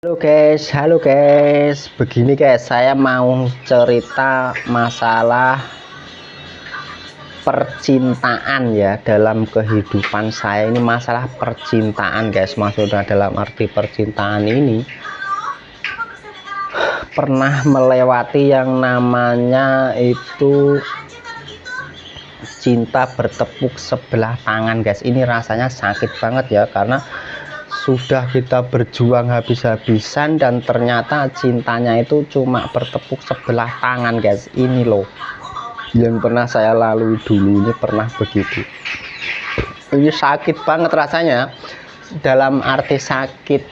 Halo guys, begini guys, saya mau cerita masalah percintaan ya dalam kehidupan saya. Ini masalah percintaan guys, maksudnya dalam arti percintaan ini pernah melewati yang namanya itu cinta bertepuk sebelah tangan guys. Ini rasanya sakit banget ya, karena sudah kita berjuang habis-habisan dan ternyata cintanya itu cuma bertepuk sebelah tangan guys. Ini loh yang pernah saya lalui dulu, ini pernah begitu. Ini sakit banget rasanya. Dalam arti sakit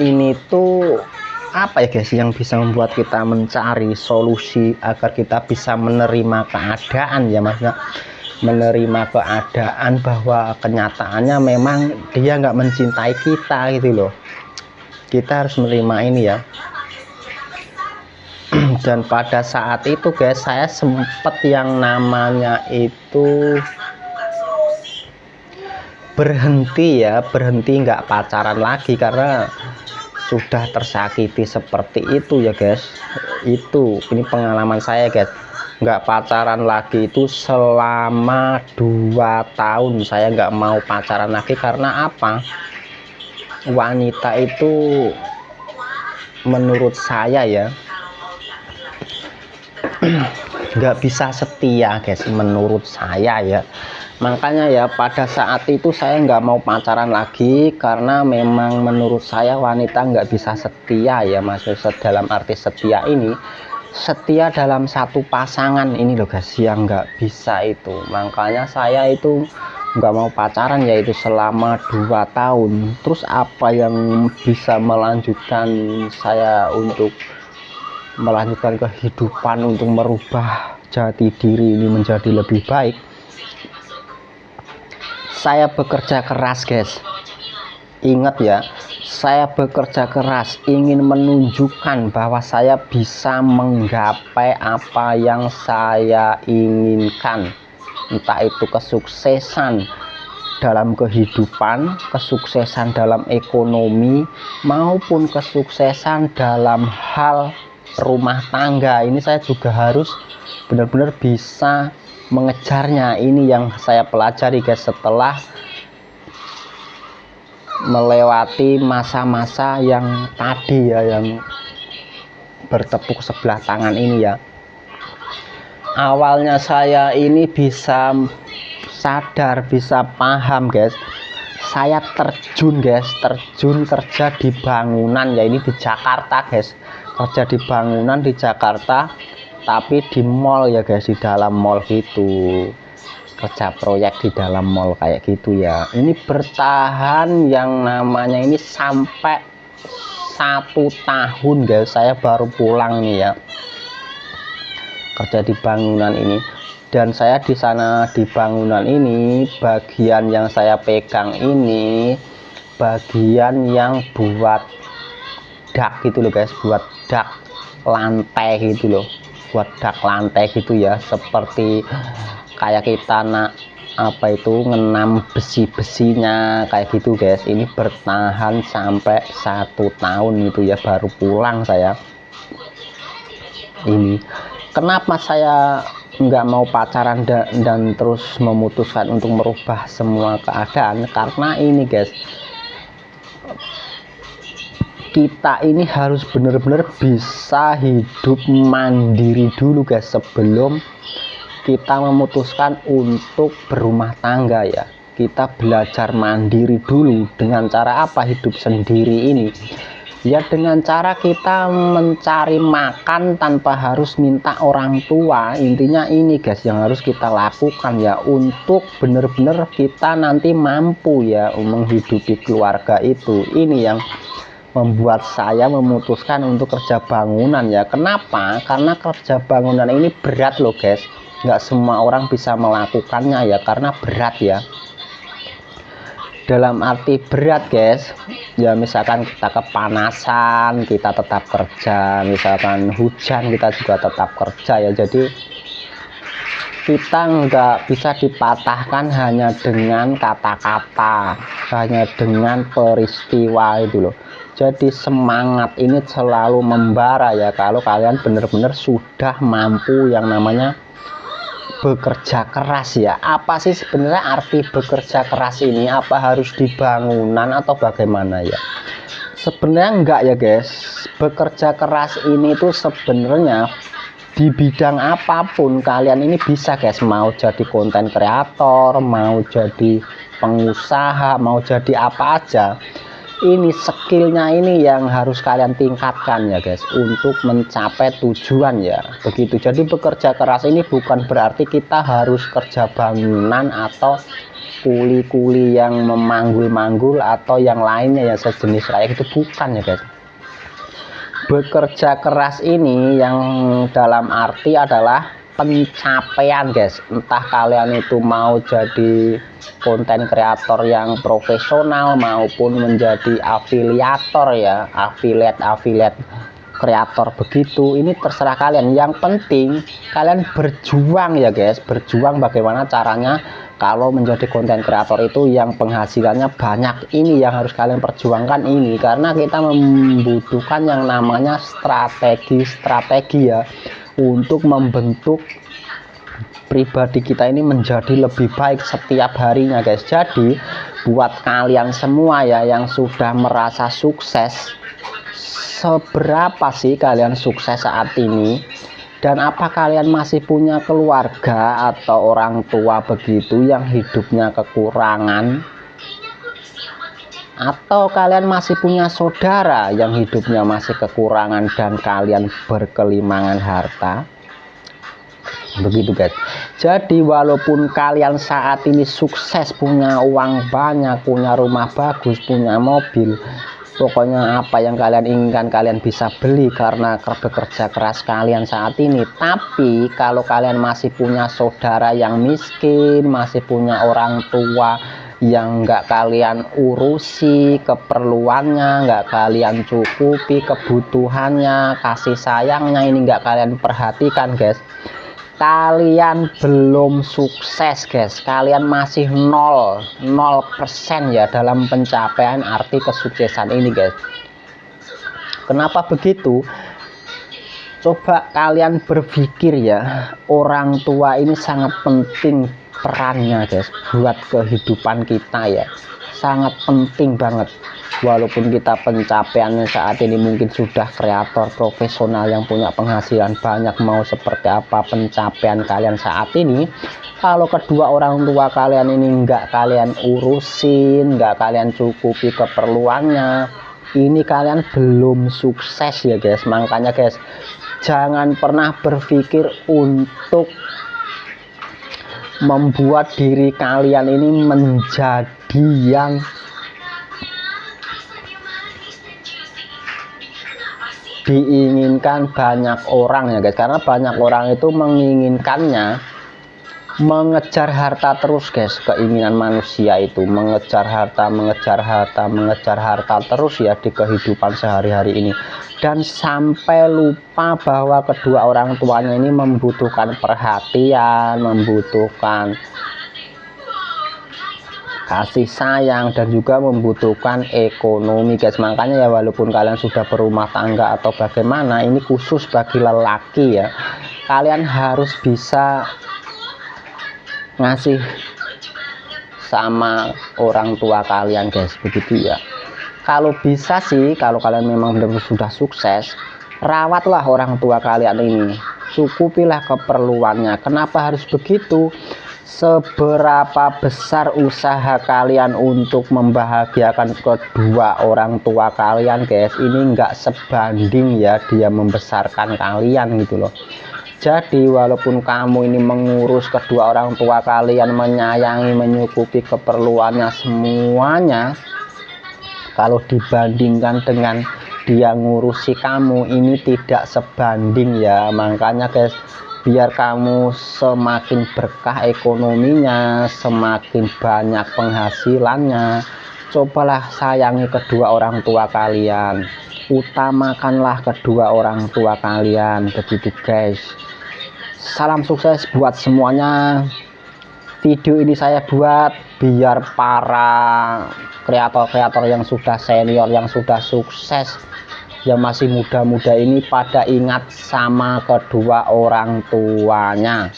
ini tuh apa ya guys, yang bisa membuat kita mencari solusi agar kita bisa menerima keadaan ya, maksudnya menerima keadaan bahwa kenyataannya memang dia nggak mencintai kita gitu loh. Kita harus menerima ini ya. Dan pada saat itu guys, saya sempet yang namanya itu berhenti nggak pacaran lagi karena sudah tersakiti seperti itu ya guys. Ini pengalaman saya guys, nggak pacaran lagi itu selama 2 tahun. Saya nggak mau pacaran lagi karena apa, wanita itu menurut saya ya nggak bisa setia guys, menurut saya ya. Makanya ya pada saat itu saya nggak mau pacaran lagi karena memang menurut saya wanita nggak bisa setia ya, maksudnya dalam arti setia ini setia dalam satu pasangan ini loh guys, yang nggak bisa itu. Makanya saya itu nggak mau pacaran yaitu selama 2 tahun. Terus apa yang bisa melanjutkan saya untuk melanjutkan kehidupan, untuk merubah jati diri ini menjadi lebih baik? Saya bekerja keras guys. Ingat ya, saya bekerja keras ingin menunjukkan bahwa saya bisa menggapai apa yang saya inginkan, entah itu kesuksesan dalam kehidupan, kesuksesan dalam ekonomi, maupun kesuksesan dalam hal rumah tangga. Ini saya juga harus benar-benar bisa mengejarnya. Ini yang saya pelajari guys setelah melewati masa-masa yang tadi ya, yang bertepuk sebelah tangan ini ya. Awalnya saya ini bisa sadar, bisa paham guys, saya terjun kerja di bangunan ya, ini di Jakarta guys, kerja di bangunan di Jakarta, tapi di mall ya guys, di dalam mall gitu, kerja proyek di dalam mall kayak gitu ya. Ini bertahan yang namanya ini sampai 1 tahun guys, saya baru pulang nih ya, kerja di bangunan ini. Dan saya di sana di bangunan ini, bagian yang saya pegang ini bagian yang buat dak gitu loh guys, buat dak lantai gitu loh, buat dak lantai gitu ya, seperti kayak kita ngenam besi-besinya kayak gitu guys. Ini bertahan sampai 1 tahun gitu ya, baru pulang saya. Ini kenapa saya nggak mau pacaran dan terus memutuskan untuk merubah semua keadaan, karena ini guys, kita ini harus benar-benar bisa hidup mandiri dulu guys sebelum kita memutuskan untuk berumah tangga ya. Kita belajar mandiri dulu. Dengan cara apa hidup sendiri ini? Ya dengan cara kita mencari makan tanpa harus minta orang tua. Intinya ini guys yang harus kita lakukan ya, untuk benar-benar kita nanti mampu ya menghidupi keluarga itu. Ini yang membuat saya memutuskan untuk kerja bangunan ya. Kenapa? Karena kerja bangunan ini berat loh guys, nggak semua orang bisa melakukannya ya, karena berat ya. Dalam arti berat guys ya, misalkan kita kepanasan kita tetap kerja, misalkan hujan kita juga tetap kerja ya. Jadi kita nggak bisa dipatahkan hanya dengan kata-kata, hanya dengan peristiwa itu loh. Jadi semangat ini selalu membara ya kalau kalian benar-benar sudah mampu yang namanya bekerja keras ya. Apa sih sebenarnya arti bekerja keras ini? Apa harus di bangunan atau bagaimana ya? Sebenarnya enggak ya guys. Bekerja keras ini tuh sebenarnya di bidang apapun kalian ini bisa guys. Mau jadi konten kreator, mau jadi pengusaha, mau jadi apa aja, ini skillnya ini yang harus kalian tingkatkan ya guys untuk mencapai tujuan ya begitu. Jadi bekerja keras ini bukan berarti kita harus kerja bangunan atau kuli-kuli yang memanggul-manggul atau yang lainnya yang sejenis kayak itu, bukan ya guys. Bekerja keras ini yang dalam arti adalah pencapaian guys, entah kalian itu mau jadi konten kreator yang profesional maupun menjadi afiliator ya, affiliate kreator begitu, ini terserah kalian. Yang penting kalian berjuang ya guys, berjuang bagaimana caranya kalau menjadi konten kreator itu yang penghasilannya banyak. Ini yang harus kalian perjuangkan ini, karena kita membutuhkan yang namanya strategi ya untuk membentuk pribadi kita ini menjadi lebih baik setiap harinya guys. Jadi buat kalian semua ya yang sudah merasa sukses, seberapa sih kalian sukses saat ini? Dan apa kalian masih punya keluarga atau orang tua begitu yang hidupnya kekurangan? Atau kalian masih punya saudara yang hidupnya masih kekurangan dan kalian berkelimangan harta? Begitu guys. Jadi walaupun kalian saat ini sukses, punya uang banyak, punya rumah bagus, punya mobil, pokoknya apa yang kalian inginkan kalian bisa beli karena bekerja keras kalian saat ini. Tapi kalau kalian masih punya saudara yang miskin, masih punya orang tua yang nggak kalian urusi keperluannya, nggak kalian cukupi kebutuhannya, kasih sayangnya ini nggak kalian perhatikan guys, kalian belum sukses guys. Kalian masih 0% ya dalam pencapaian arti kesuksesan ini guys. Kenapa begitu? Coba kalian berpikir ya, orang tua ini sangat penting perannya guys buat kehidupan kita ya, sangat penting banget. Walaupun kita pencapaiannya saat ini mungkin sudah kreator profesional yang punya penghasilan banyak, mau seperti apa pencapaian kalian saat ini, kalau kedua orang tua kalian ini nggak kalian urusin, nggak kalian cukupi keperluannya, ini kalian belum sukses ya guys. Makanya guys, jangan pernah berpikir untuk membuat diri kalian ini menjadi yang diinginkan banyak orang ya guys, karena banyak orang itu menginginkannya mengejar harta terus guys. Keinginan manusia itu mengejar harta terus ya di kehidupan sehari-hari ini, dan sampai lupa bahwa kedua orang tuanya ini membutuhkan perhatian, membutuhkan kasih sayang, dan juga membutuhkan ekonomi guys. Makanya ya walaupun kalian sudah berumah tangga atau bagaimana, ini khusus bagi lelaki ya, kalian harus bisa ngasih sama orang tua kalian guys, begitu ya. Kalau bisa sih, kalau kalian memang benar-benar sudah sukses, rawatlah orang tua kalian ini, cukupilah keperluannya. Kenapa harus begitu? Seberapa besar usaha kalian untuk membahagiakan kedua orang tua kalian guys, ini enggak sebanding ya dia membesarkan kalian gitu loh. Jadi walaupun kamu ini mengurus kedua orang tua kalian, menyayangi, menyukupi keperluannya semuanya, kalau dibandingkan dengan dia ngurusi kamu, ini tidak sebanding ya. Makanya guys, biar kamu semakin berkah ekonominya, semakin banyak penghasilannya, cobalah sayangi kedua orang tua kalian, utamakanlah kedua orang tua kalian, begitu guys. Salam sukses buat semuanya. Video ini saya buat biar para kreator-kreator yang sudah senior, yang sudah sukses, yang masih muda-muda ini pada ingat sama kedua orang tuanya.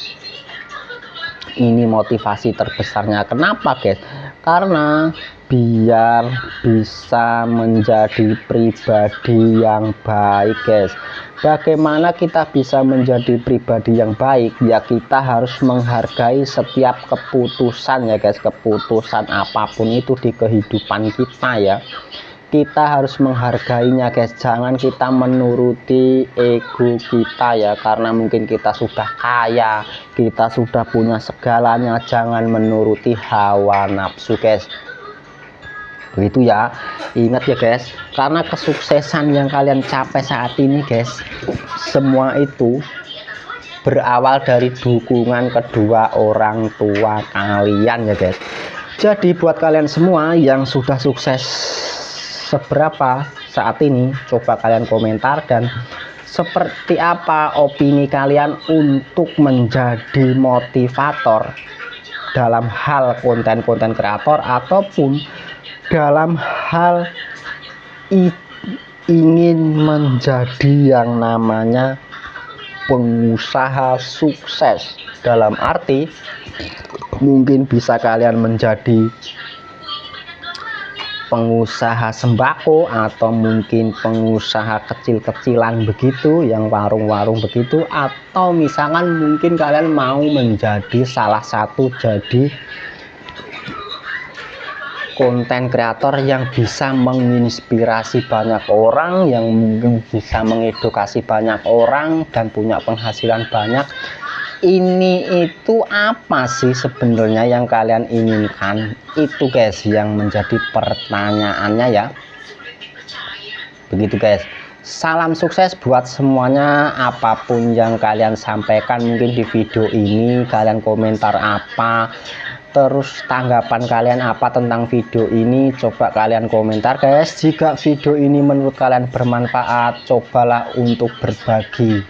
Ini motivasi terbesarnya. Kenapa guys? Karena biar bisa menjadi pribadi yang baik guys. Bagaimana kita bisa menjadi pribadi yang baik? Ya kita harus menghargai setiap keputusan ya guys. Keputusan apapun itu di kehidupan kita ya, kita harus menghargainya guys. Jangan kita menuruti ego kita ya, karena mungkin kita sudah kaya, kita sudah punya segalanya. Jangan menuruti hawa nafsu guys, begitu ya. Ingat ya guys, karena kesuksesan yang kalian capai saat ini guys, semua itu berawal dari dukungan kedua orang tua kalian ya guys. Jadi buat kalian semua yang sudah sukses seberapa saat ini, coba kalian komentar dan seperti apa opini kalian untuk menjadi motivator dalam hal konten-konten kreator ataupun dalam hal ingin menjadi yang namanya pengusaha sukses. Dalam arti mungkin bisa kalian menjadi pengusaha sembako atau mungkin pengusaha kecil-kecilan begitu, yang warung-warung begitu, atau misalkan mungkin kalian mau menjadi salah satu jadi konten kreator yang bisa menginspirasi banyak orang, yang mungkin bisa mengedukasi banyak orang dan punya penghasilan banyak. Ini itu apa sih sebenarnya yang kalian inginkan? Itu guys yang menjadi pertanyaannya ya. Begitu guys. Salam sukses buat semuanya. Apapun yang kalian sampaikan mungkin di video ini, kalian komentar apa, terus tanggapan kalian apa tentang video ini, coba kalian komentar guys. Jika video ini menurut kalian bermanfaat, cobalah untuk berbagi,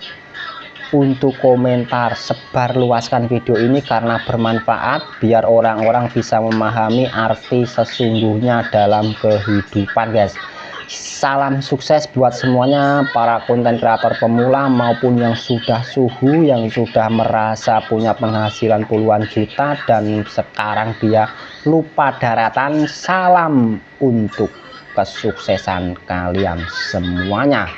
untuk komentar, sebar luaskan video ini karena bermanfaat, biar orang-orang bisa memahami arti sesungguhnya dalam kehidupan guys. Salam sukses buat semuanya, para konten kreator pemula maupun yang sudah suhu, yang sudah merasa punya penghasilan puluhan juta dan sekarang dia lupa daratan. Salam untuk kesuksesan kalian semuanya.